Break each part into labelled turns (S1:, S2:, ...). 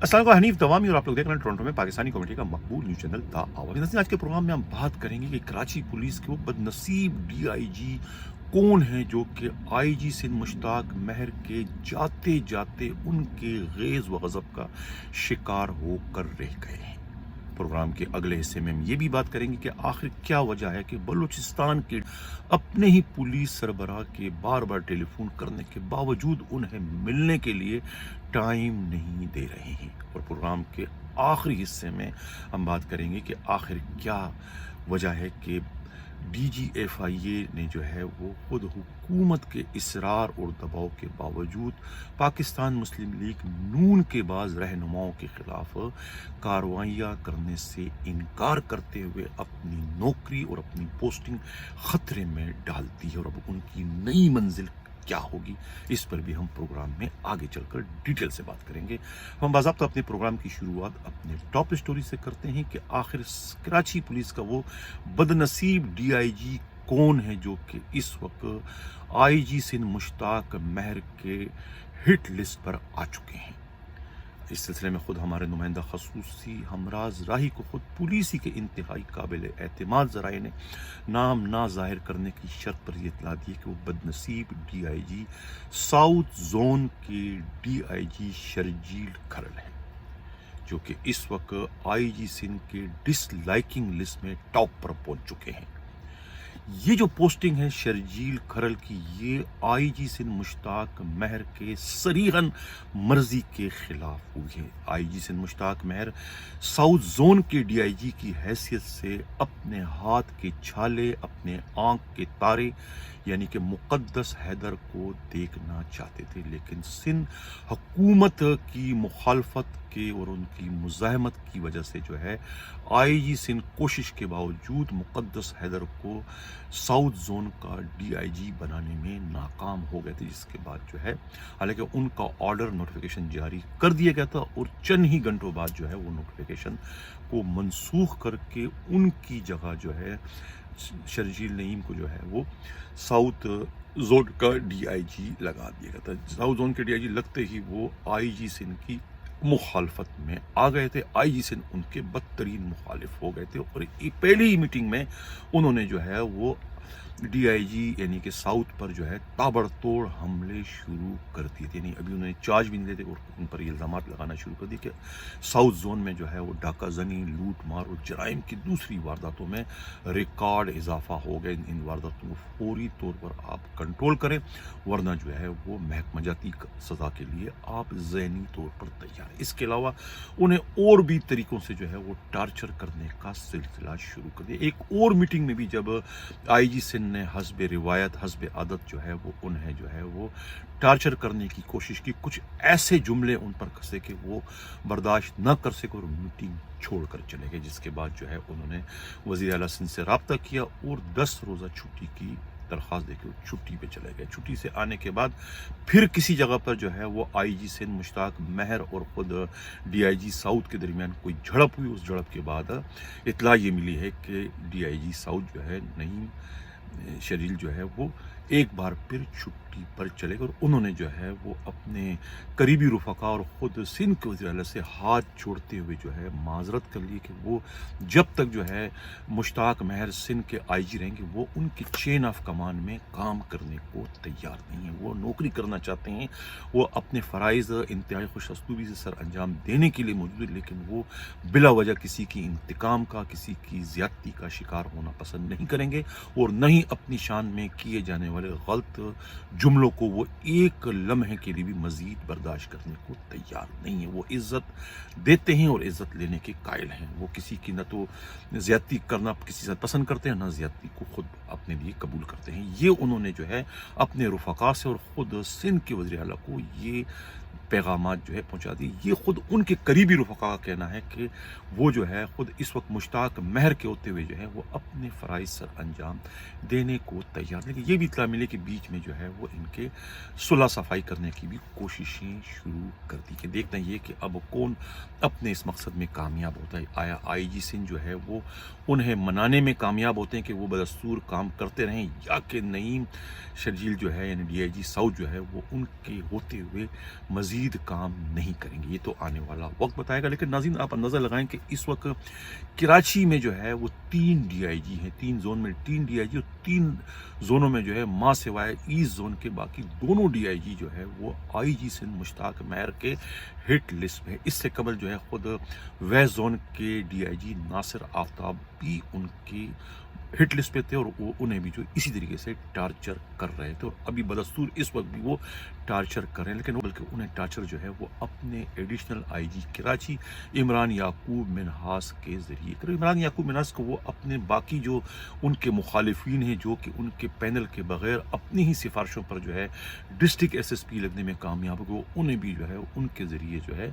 S1: अस्सलाम वालेकुम, हनीफ दवामी और आप लोग देख रहे हैं टोरंटो में पाकिस्तानी कम्युनिटी का मकबूल न्यूज़ चैनल द आवाज़। नाज़रीन, आज के प्रोग्राम में हम बात करेंगे कि कराची पुलिस के वो बदनसीब डीआईजी कौन हैं जो कि आईजी सिंध मुश्ताक महर के जाते जाते उनके ग़ेज़ व ग़ज़ब का शिकार होकर रह गए हैं। प्रोग्राम के अगले हिस्से में हम ये भी बात करेंगे कि आखिर क्या वजह है कि बलूचिस्तान के अपने ही पुलिस सरबराह के बार बार टेलीफोन करने के बावजूद उन्हें मिलने के लिए टाइम नहीं दे रहे हैं। और प्रोग्राम के आखिरी हिस्से में हम बात करेंगे कि आखिर क्या वजह है कि DGFIA ने जो है वो खुद हुकूमत के इसरार और दबाव के बावजूद पाकिस्तान मुस्लिम लीग नून के बाज़ रहनुमाओं के ख़िलाफ़ कार्रवाइयाँ करने से इनकार करते हुए अपनी नौकरी और अपनी पोस्टिंग ख़तरे में डालती है। और अब उनकी नई मंजिल क्या होगी, इस पर भी हम प्रोग्राम में आगे चलकर डिटेल से बात करेंगे। हम बाज़ाब्ता अपने प्रोग्राम की शुरुआत अपने टॉप स्टोरी से करते हैं कि आखिर कराची पुलिस का वो बदनसीब DIG कौन है जो कि इस वक्त IG सिंध मुश्ताक महर के हिट लिस्ट पर आ चुके हैं। इस सिलसिले में खुद हमारे नुमाइंदा खसूसी हमराज राही को खुद पुलिस ही के इंतहाई काबिल एतमाद ज़राए ने नाम ना ज़ाहिर करने की शर्त पर यह इतला दी कि वो बदनसीब DIG साउथ जोन के DIG शर्जील खरल है, जो कि इस वक्त IG सिंध के डिसलाइकिंग लिस्ट में टॉप पर पहुंच चुके हैं। ये जो पोस्टिंग है शर्जील खरल की, ये IG सिंध मुश्ताक महर के सरीहन मर्जी के खिलाफ हुई है। IG सिंध मुश्ताक महर साउथ जोन के DIG की हैसियत से अपने हाथ के छाले, अपने आंख के तारे यानी कि मुक़द्दस हैदर को देखना चाहते थे, लेकिन सिंध हुकूमत की मुखालफत के और उनकी मुज़ाहमत की वजह से जो है IG सिंध कोशिश के बावजूद मुक़द्दस हैदर को साउथ जोन का DIG बनाने में नाकाम हो गए थे। जिसके बाद जो है हालांकि उनका ऑर्डर नोटिफिकेशन जारी कर दिया गया था और चंद ही घंटों बाद जो है वो नोटिफिकेशन को मनसूख करके उनकी जगह जो है शर्जील नईम को जो है वो साउथ जोन का DIG लगा दिया गया था। साउथ जोन के DIG लगते ही वो IG सिंध की मुखालफत में आ गए थे। IG सिंध उनके बदतरीन मुखालिफ हो गए थे और पहली ही मीटिंग में उन्होंने जो है वो DIG यानी कि साउथ पर जो है ताबड़तोड़ हमले शुरू कर दिए थे। नहीं, अभी उन्होंने चार्ज भी नहीं लेते और उन पर इल्ज़ामात लगाना शुरू कर दिए कि साउथ जोन में जो है वो डाका जनी, लूट मार और जराइम की दूसरी वारदातों में रिकॉर्ड इजाफा हो गया। इन वारदातों को फौरी तौर पर आप कंट्रोल करें, वरना जो है वो महकमा जाती सज़ा के लिए आप ज़हनी तौर पर तैयार हैं। इसके अलावा उन्हें और भी तरीक़ों से जो है वो टार्चर करने का सिलसिला शुरू कर दिया। एक और मीटिंग में भी जब IG सिंध ने हस्ब रिवायत हस्ब आदत जो है वो उन्हें जो है वो टार्चर करने की कोशिश की, कुछ ऐसे जुमले उन पर कसे कि वो बर्दाश्त न कर सके और मीटिंग छोड़कर चले गए। जिसके बाद जो है उन्होंने वज़ीर आला सिंध से रब्ता किया और 10 रोज़ा छुट्टी की दरख्वास्त देकर छुट्टी पे चले गए। छुट्टी से आने के बाद फिर किसी जगह पर जो है वो IG सिंध मुश्ताक महर और ख़ुद DIG साउथ के दरमियान कोई झड़प हुई। उस झड़प के बाद इत्तला ये मिली है कि DIG साउथ जो है नईम शरील जो है वो एक बार फिर छुट्टी पर चले गए और उन्होंने जो है वो अपने करीबी रुफ़का और ख़ुद सिंध के वज़ीर आला से हाथ जोड़ते हुए जो है माजरत कर ली कि वो जब तक जो है मुश्ताक महर सिंध के IG रहेंगे वो उनकी चेन ऑफ कमान में काम करने को तैयार नहीं है। वो नौकरी करना चाहते हैं, वो अपने फ़राइज़ इंतहाई खुश असलूबी से सर अंजाम देने के लिए मौजूद है, लेकिन वो बिला वजह किसी की इंतकाम का, किसी की ज़्यादती का शिकार होना पसंद नहीं करेंगे और न ही अपनी शान में किए जाने वाले गलत जुमलों को वो एक लम्हे के लिए भी मज़ीद बर्दाश्त करने को तैयार नहीं है। वो इज़्ज़त देते हैं और इज़्ज़त लेने के कायल हैं। वो किसी की न तो ज़्यादती करना किसी से पसंद करते हैं, न ज़्यादती को ख़ुद अपने लिए कबूल करते हैं। ये उन्होंने जो है अपने रुफ़का से और ख़ुद सिंध के वज़ीर आला को ये पैगामात जो है पहुँचा दी। ये ख़ुद उनके करीबी रुफ़का का कहना है कि वो जो है ख़ुद इस वक्त मुश्ताक महर के होते हुए जो है वो अपने फ़राइज़ सर अंजाम देने को तैयार। लेकिन ये भी इत्तला मिले कि बीच में जो है वो इनके सुलह सफाई करने की भी कोशिशें शुरू कर दी। कि देखना ये कि अब कौन अपने इस मकसद में कामयाब होता है। आया IG सिंध जो है वो उन्हें मनाने में कामयाब होते हैं कि वो बदस्तूर काम करते रहें, या कि नईम शर्जील जो है यानी DIG साउथ जो है वो उनके होते हुए मज़ीद مزید کام نہیں کریں گے. یہ تو آنے والا وقت بتائے گا. لیکن ناظرین آپ اندازہ لگائیں کہ اس وقت کراچی میں جو ہے وہ 3 ڈی آئی جی ہیں, 3 زون میں 3 ڈی آئی جی, اور 3 زونوں میں جو ہے ماں سوائے ایسٹ زون کے باقی دونوں ڈی آئی جی جو ہے وہ آئی جی سندھ مشتاق مہر کے ہٹ لسٹ میں. اس سے قبل جو ہے خود ویسٹ زون کے ڈی آئی جی ناصر آفتاب بھی ان کی ہٹ لسٹ پہ تھے, اور وہ انہیں بھی جو اسی طریقے سے ٹارچر کر رہے تھے, اور ابھی بدستور اس وقت بھی وہ ٹارچر کر رہے ہیں. لیکن بلکہ انہیں ٹارچر جو ہے وہ اپنے ایڈیشنل آئی جی کراچی عمران یعقوب منہاس کے ذریعے کرے. عمران یعقوب منہاس کو وہ اپنے باقی جو ان کے مخالفین ہیں جو کہ ان کے پینل کے بغیر اپنی ہی سفارشوں پر جو ہے ڈسٹرکٹ ایس ایس پی لگنے میں کامیاب ہو, انہیں بھی جو ہے ان کے ذریعے جو ہے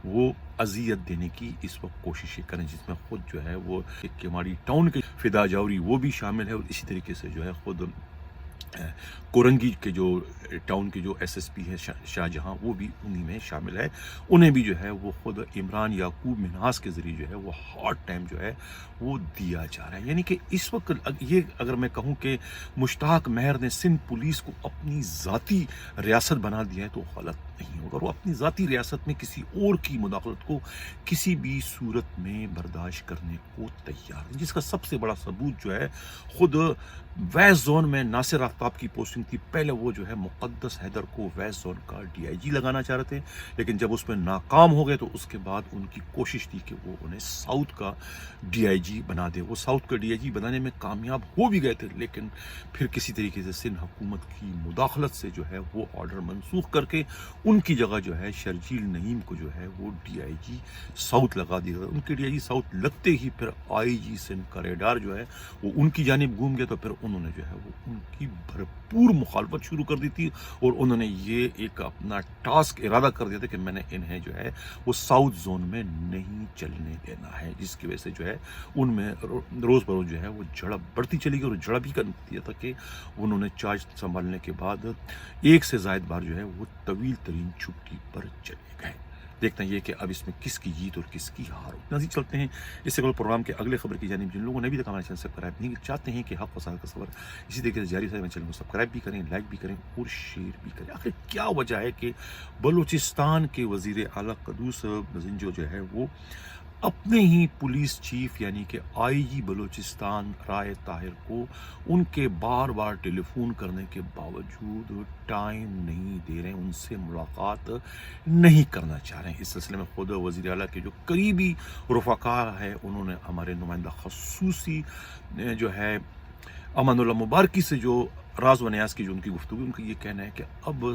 S1: وہ اذیت دینے کی اس وقت کوششیں کریں, جس میں خود جو ہے وہ کیماڑی ٹاؤن کے فدا جوری وہ بھی شامل ہے, اور اسی طریقے سے جو ہے خود کورنگی کے جو ٹاؤن کے جو ایس ایس پی ہے شاہ جہاں وہ بھی انہی میں شامل ہے. انہیں بھی جو ہے وہ خود عمران یعقوب منہاس کے ذریعے جو ہے وہ ہارڈ ٹائم جو ہے وہ دیا جا رہا ہے. یعنی کہ اس وقت یہ اگر میں کہوں کہ مشتاق مہر نے سندھ پولیس کو اپنی ذاتی ریاست بنا دیا ہے تو غلط نہیں ہوگا. وہ اپنی ذاتی ریاست میں کسی اور کی مداخلت کو کسی بھی صورت میں برداشت کرنے کو تیار ہے, جس کا سب سے بڑا ثبوت جو ہے خود ویسٹ زون میں ناصر آفتاب کی پوسٹنگ تھی. پہلے وہ جو ہے مقدس حیدر کو ویسٹ زون کا ڈی آئی جی لگانا چاہ رہے تھے, لیکن جب اس میں ناکام ہو گئے تو اس کے بعد ان کی کوشش تھی کہ وہ انہیں ساؤتھ کا ڈی آئی جی بنا دے. وہ ساؤتھ کا ڈی آئی جی بنانے میں کامیاب ہو بھی گئے تھے, لیکن پھر کسی طریقے سے سندھ حکومت کی مداخلت سے جو ہے وہ آرڈر منسوخ کر کے ان کی جگہ جو ہے شرجیل نعیم کو جو ہے وہ ڈی آئی جی ساؤتھ لگا دیا. ان کے ڈی آئی جی ساؤتھ لگتے ہی پھر آئی جی سندھ کا ریڈار جو ہے وہ ان کی جانب گھوم گیا, تو پھر انہوں نے جو ہے وہ ان کی بھرپور مخالفت شروع کر دی تھی, اور انہوں نے یہ ایک اپنا ٹاسک ارادہ کر دیا تھا کہ میں نے انہیں جو ہے وہ ساؤتھ زون میں نہیں چلنے دینا ہے, جس کی وجہ سے جو ہے ان میں روز بروز جو ہے وہ جھڑپ بڑھتی چلی گئی. اور جھڑپ بھی کر دیا تھا کہ انہوں نے چارج سنبھالنے کے بعد ایک سے زائد بار جو ہے وہ طویل ترین چھٹی پر چلے گئے. دیکھنا یہ کہ اب اس میں کس کی جیت اور کس کی ہار ہو. ناظرین چلتے ہیں اس سے پروگرام کے اگلے خبر کی جانب. جن لوگوں نے بھی ہمارے چینل سبسکرائب نہیں چاہتے ہیں کہ حق وسائل کا سفر اسی طریقے سے جاری رہے, چینل کو سبسکرائب بھی کریں, لائک بھی کریں اور شیئر بھی کریں. آخر کیا وجہ ہے کہ بلوچستان کے وزیر اعلیٰ قدوس بزنجو جو ہے وہ اپنے ہی پولیس چیف یعنی کہ آئی جی بلوچستان رائے طاہر کو ان کے بار بار ٹیلی فون کرنے کے باوجود ٹائم نہیں دے رہے ہیں, ان سے ملاقات نہیں کرنا چاہ رہے ہیں. اس سلسلے میں خود وزیر اعلیٰ کے جو قریبی رفقا ہے انہوں نے ہمارے نمائندہ خصوصی جو ہے امان اللہ مبارکی سے جو راز و نیاز کی جو ان کی گفتگو, ان کا یہ کہنا ہے کہ اب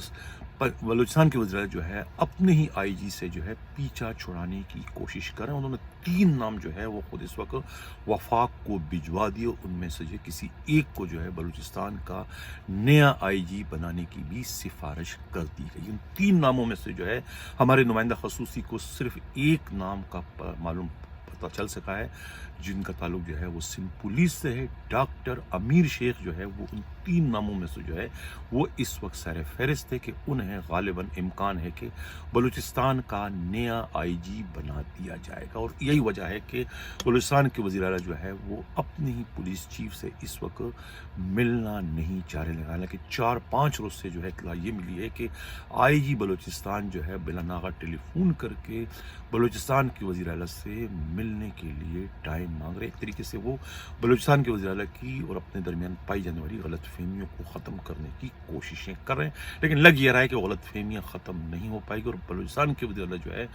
S1: بلوچستان کے وزیر جو ہے اپنے ہی آئی جی سے جو ہے پیچھا چھڑانے کی کوشش کریں. انہوں نے 3 نام جو ہے وہ خود اس وقت وفاق کو بھجوا دیے, ان میں سے جو کسی ایک کو جو ہے بلوچستان کا نیا آئی جی بنانے کی بھی سفارش کر دی گئی. ان 3 ناموں میں سے جو ہے ہمارے نمائندہ خصوصی کو صرف ایک نام کا معلوم پتہ چل سکا ہے, جن کا تعلق جو ہے وہ سندھ پولیس سے ہے. ڈاکٹر امیر شیخ جو ہے وہ ان 3 ناموں میں سے جو ہے وہ اس وقت سر فہرست ہے کہ انہیں غالباً امکان ہے کہ بلوچستان کا نیا آئی جی بنا دیا جائے گا. اور یہی وجہ ہے کہ بلوچستان کے وزیر اعلیٰ جو ہے وہ اپنی ہی پولیس چیف سے اس وقت ملنا نہیں چاہ رہے. حالانکہ 4-5 روز سے جو ہے اطلاع یہ ملی ہے کہ آئی جی بلوچستان جو ہے بلا ناغہ ٹیلی فون کر کے بلوچستان کے وزیر اعلیٰ سے ملنے کے لیے ٹائم مانگ رہے. ایک طریقے سے وہ بلوچستان کے وزیر اعلیٰ کی اور اپنے درمیان پائی جانے والی غلط فہمیوں کو ختم کرنے کی کوششیں کر رہے ہیں, لیکن لگ یہ رہا ہے کہ وہ غلط فہمیاں ختم نہیں ہو پائے گی, اور بلوچستان کے وزیر اعلیٰ جو ہے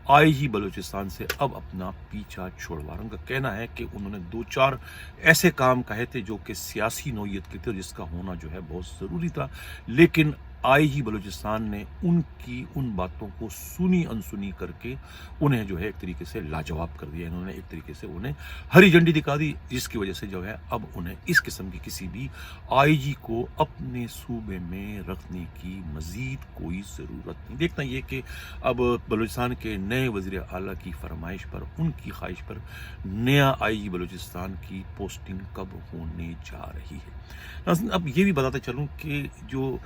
S1: آئی جی بلوچستان سے اب اپنا پیچھا چھوڑوا رہے. ان کا کہنا ہے کہ انہوں نے 2-4 ایسے کام کہے تھے جو کہ سیاسی نوعیت کے تھے, جس کا ہونا جو ہے بہت ضروری تھا, لیکن آئی جی بلوچستان نے ان باتوں کو سنی انسنی کر کے انہیں جو ہے ایک طریقے سے لاجواب کر دیا. انہوں نے ایک طریقے سے انہیں ہری جھنڈی دکھا دی, جس کی وجہ سے جو ہے اب انہیں اس قسم کی کسی بھی آئی جی کو اپنے صوبے میں رکھنے کی مزید کوئی ضرورت نہیں. دیکھنا یہ کہ اب بلوچستان کے نئے وزیر اعلیٰ کی فرمائش پر, ان کی خواہش پر نیا آئی جی بلوچستان کی پوسٹنگ کب ہونے جا رہی ہے. اب یہ بھی بتاتے چلوں کہ جو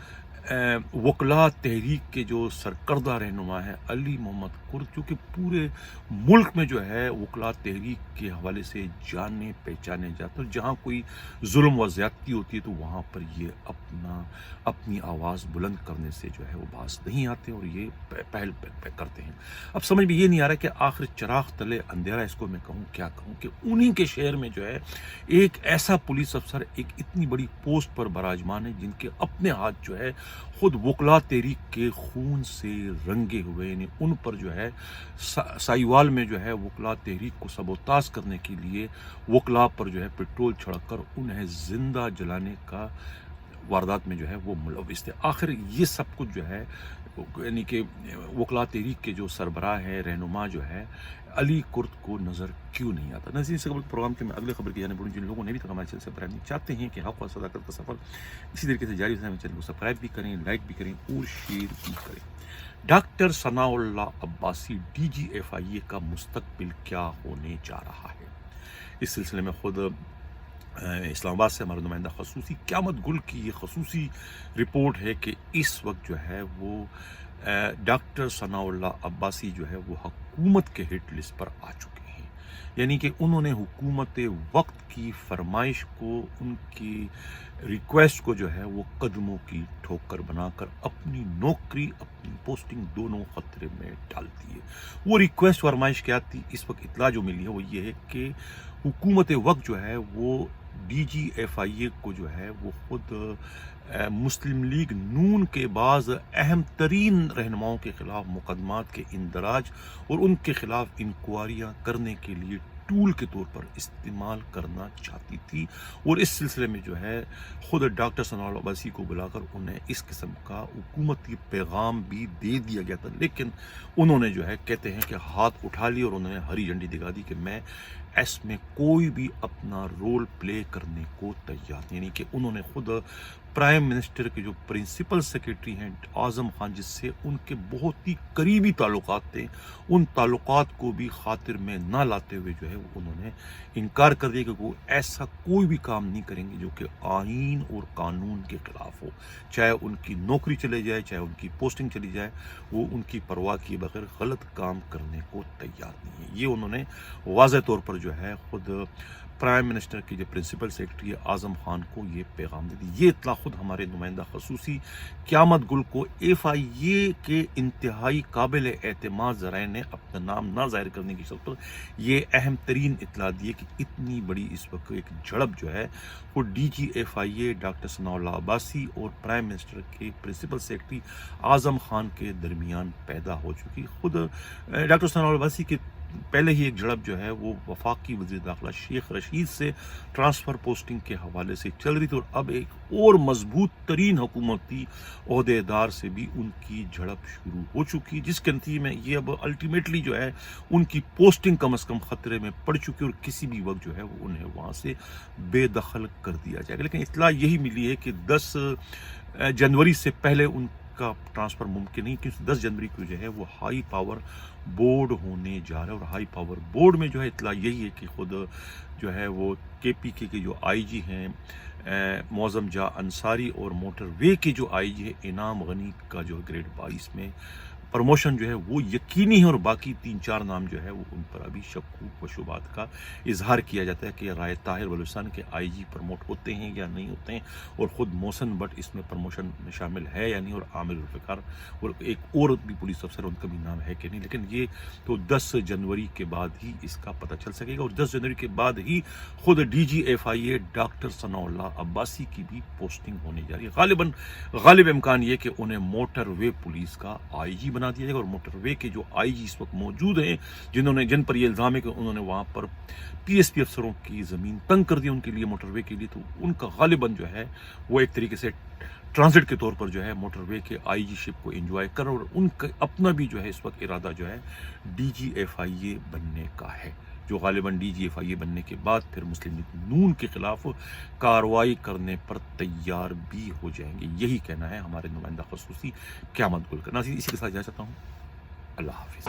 S1: वकला तहरीक के जो सरकर्दा रहनुमा है अली मोहम्मद कुर्द, जो कि पूरे मुल्क में जो है वकला तहरीक के हवाले से जाने पहचाने जाते हैं। जहाँ कोई जुल्म व ज़्यादती होती है तो वहाँ पर ये अपनी आवाज़ बुलंद करने से जो है वो बाज नहीं आते और ये पहल करते हैं। अब समझ में ये नहीं आ रहा कि आखिर चिराग तले अंधेरा, इसको मैं कहूँ क्या कहूँ, कि उन्हीं के शहर में जो है एक ऐसा पुलिस अफसर एक इतनी बड़ी पोस्ट पर बराजमान है जिनके अपने हाथ जो है खुद वकला तहरीक के खून से रंगे हुए, यानी उन पर जो है साहिवाल में जो है वकला तहरीक को सबोताज करने के लिए वकला पर जो है पेट्रोल छिड़ककर उन्हें जिंदा जलाने का वारदात में जो है वो मुलविस थे। आखिर ये सब कुछ जो है यानी कि वकला तहरीक के जो सरबराह है, रहनुमा जो है अली कुर्द को नज़र क्यों नहीं आता। नज़ीर से प्रोग्राम के मैं अगले खबर की जाने बढ़ूँ। जिन लोगों ने भी तक हमारे चैनल से सब्सक्राइब नहीं चाहते हैं कि हक़ व सदाकत का सफ़र इसी तरीके से जारी रहना, चैनल को सब्सक्राइब भी करें, लाइक भी करें और शेयर भी करें। डॉक्टर सनाउल्लाह अब्बासी DGFIA का मुस्तकबिल क्या होने जा रहा है, इस सिलसिले में खुद इस्लामाबाद से हमारा नुमाइंदा खसूसी क़यामत गुल की ये खसूसी रिपोर्ट है कि इस वक्त जो है वो डॉक्टर सनाउल्लाह अब्बासी जो है वो हुकूमत के हिट लिस्ट पर आ चुके हैं। यानी कि उन्होंने हुकूमत वक्त की फरमाइश को, उनकी रिक्वेस्ट को जो है वो कदमों की ठोकर बनाकर अपनी नौकरी, अपनी पोस्टिंग दोनों खतरे में डाल दी है। वो रिक्वेस्ट फरमाइश क्या थी, इस वक्त इतला जो मिली है वो ये है कि हुकूमत वक्त जो है वो DGFIA को जो है वो खुद मुस्लिम लीग नून के बाज़ अहम तरीन रहनुमाओं के ख़िलाफ़ मुकदमात के इंदराज और उनके ख़िलाफ़ इंक्वायरियाँ करने के लिए टूल के तौर पर इस्तेमाल करना चाहती थी। और इस सिलसिले में जो है ख़ुद डॉक्टर सनाउल्लाह अब्बासी को बुलाकर उन्हें इस किस्म का हुकूमती पैगाम भी दे दिया गया था, लेकिन उन्होंने जो है कहते हैं कि हाथ उठा ली और उन्होंने हरी झंडी दिखा दी कि मैं इसमें कोई भी अपना रोल प्ले करने को तैयार नहीं। यानी कि उन्होंने खुद प्राइम मिनिस्टर के जो प्रिंसिपल सेक्रेटरी हैं आज़म खान, जिससे उनके बहुत ही करीबी ताल्लुकात थे, उन ताल्लुकात को भी खातिर में ना लाते हुए जो है उन्होंने इनकार कर दिया कि वो ऐसा कोई भी काम नहीं करेंगे जो कि आईन और कानून के ख़िलाफ़ हो। चाहे उनकी नौकरी चले जाए, चाहे उनकी पोस्टिंग चली जाए, वो उनकी परवाह किए बगैर गलत काम करने को तैयार नहीं है। ये उन्होंने वाज़ह तौर पर जो है खुद प्राइम मिनिस्टर की जो प्रिंसिपल सेक्रेटरी है आज़म खान को ये पैगाम दे दी। ये इतला खुद हमारे नुमाइंदा खसूसी क़यामत गुल को FIA के इंतहाई काबिल एतमाद ज़राए ने अपना नाम ना ज़ाहिर करने की शर्त पर ये अहम तरीन इतला दी है कि इतनी बड़ी इस वक्त एक झड़प जो है वो DGFIA डॉक्टर सनाउल्लाह अब्बासी और प्राइम मिनिस्टर के प्रिंसिपल सेक्रेटरी आज़म खान के दरमियान पैदा हो चुकी। खुद डॉक्टर सनाउल्लाह अब्बासी के पहले ही एक झड़प जो है वो वफाकी वज़ीर दाखिला शेख रशीद से ट्रांसफ़र पोस्टिंग के हवाले से चल रही थी और अब एक और मजबूत तरीन हुकूमती ओहदेदार से भी उनकी झड़प शुरू हो चुकी, जिसके नतीजे में ये अब अल्टीमेटली जो है उनकी पोस्टिंग कम अज़ कम ख़तरे में पड़ चुकी और किसी भी वक्त जो है वो उन्हें वहाँ से बेदखल कर दिया जाएगा। लेकिन इत्तला यही मिली है कि 10 जनवरी से पहले का ट्रांसफ़र मुमकिन नहीं, क्योंकि 10 जनवरी को जो है वो हाई पावर बोर्ड होने जा रहा है। और हाई पावर बोर्ड में जो है इतला यही है कि खुद जो है वो KPK के जो IG हैं मौज़म जा अंसारी और मोटरवे के जो IG है इनाम गनी का जो ग्रेड 22 में प्रमोशन जो है वो यकीनी है और बाकी 3-4 नाम जो है वो उन पर अभी शक व शुबात का इजहार किया जाता है कि राय ताहिर बलूचिस्तान के IG प्रमोट होते हैं या नहीं होते हैं, और ख़ुद मोहसिन भट्ट इसमें प्रमोशन में शामिल है या नहीं, और आमिर जुल्फ़िकार और एक और भी पुलिस अफसर उनका भी नाम है कि नहीं। लेकिन ये तो 10 जनवरी के बाद ही इसका पता चल सकेगा और 10 जनवरी के बाद ही खुद DGFIA डॉक्टर सनाउल्लाह अब्बासी की भी पोस्टिंग होने जा रही है। गालिब इम्कान ये कि उन्हें मोटरवे पुलिस का IG बना दिया जाएगा और मोटरवे के जो IG इस वक्त मौजूद हैं, जिन पर यह इल्ज़ाम है कि उन्होंने वहाँ पर PSP अफसरों की ज़मीन तंग कर दी उनके लिए, मोटरवे के लिए, तो उनका गालिबन जो है वो एक तरीके से ट्रांजिट के तौर पर जो है मोटरवे के IG शिप को एंजॉय कर, और उनका अपना भी जो है इस वक्त इरादा जो है DGFIA बनने का है, जो गालिबन DGFIA बनने के बाद फिर मुस्लिम लीग नून के खिलाफ कार्रवाई करने पर तैयार भी हो जाएंगे। यही कहना है हमारे नुमाइंदा खसूसी क़यामत गुल का। नाज़रीन, इसी के साथ जा सकता हूँ। अल्लाह हाफ़िज़।